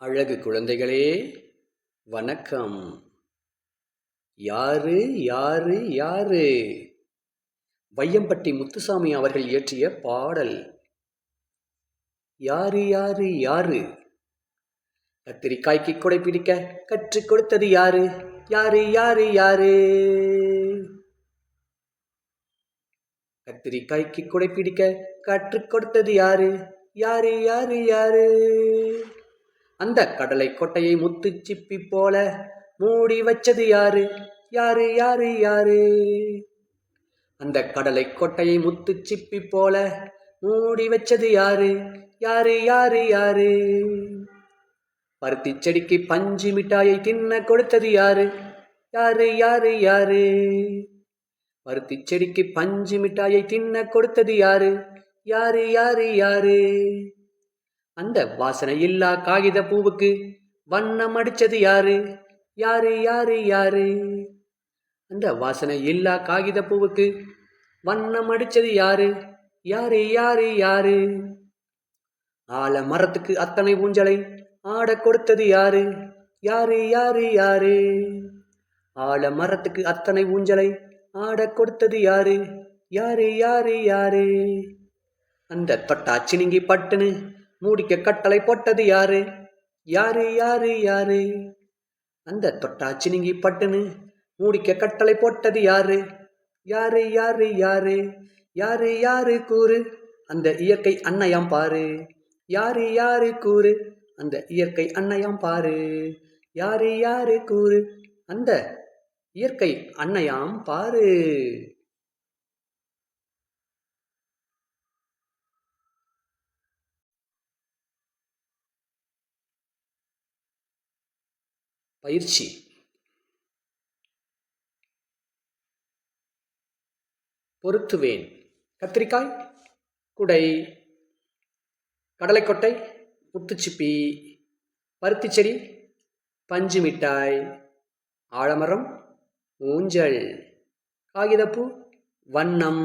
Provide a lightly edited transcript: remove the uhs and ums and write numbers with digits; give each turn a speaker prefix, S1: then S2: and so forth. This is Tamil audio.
S1: அழகு குழந்தைகளே, வணக்கம். யாரு யாரு யாரு? வையம்பட்டி முத்துசாமி அவர்கள் இயற்றிய பாடல். யாரு யாரு யாரு? கத்திரிக்காய்க்கு குடை பிடிக்க கற்றுக் கொடுத்தது யாரு? யாரு யாரு யாரு? கத்திரிக்காய்க்கு குடை பிடிக்க கற்றுக் கொடுத்தது யாரு? யாரு யாரு யாரு? அந்த கடலை கொட்டையை முத்து சிப்பி போல மூடி வச்சது யாரு? யாரு யாரு யாரு? அந்த கடலை கொட்டையை முத்து சிப்பி போல மூடி வச்சது யாரு? யாரு யாரு யாரு? பருத்தி செடிக்கு பஞ்சு மிட்டாயை தின்ன கொடுத்தது யாரு? யாரு யாரு யாரு? பருத்தி செடிக்கு பஞ்சு மிட்டாயை தின்ன கொடுத்தது யாரு? யாரு யாரு யாரு? அந்த வாசனை இல்லா காகித பூவுக்கு வண்ணம் அடிச்சது யாரு? யாரு யாரு யாரு? அந்த வாசனை இல்லா காகித பூவுக்கு வண்ணம் அடிச்சது யாரு? யாரு யாரு யாரு? ஆல மரத்துக்கு அத்தனை ஊஞ்சலை ஆட கொடுத்தது யாரு? யாரு யாரு யாரு? ஆல மரத்துக்கு அத்தனை ஊஞ்சலை ஆட கொடுத்தது யாரு? யாரு யாரு யாரு? அந்த தொட்டா சினிங்கி பட்டுன்னு மூடிக்க கட்டளை போட்டது யாரு? யாரு யாரு யாரு? அந்த தொட்டா சினிங்கி பட்டுன்னு மூடிக்க கட்டளை போட்டது யாரு? யாரு யாரு யாரு? யாரு யாரு கூறு? அந்த இயற்கை அன்னையாம் பாரு. யாரு யாரு கூறு? அந்த இயற்கை அன்னையாம் பாரு. யாரு யாரு கூறு? அந்த இயற்கை அன்னையாம் பாரு. பயிற்சி. பொருத்துவேன். கத்திரிக்காய், குடை, கடலைக்கொட்டை, முத்துச்சிப்பி, பருத்திச்செடி, பஞ்சு மிட்டாய், ஆலமரம், ஊஞ்சல், காகிதப்பூ, வண்ணம்.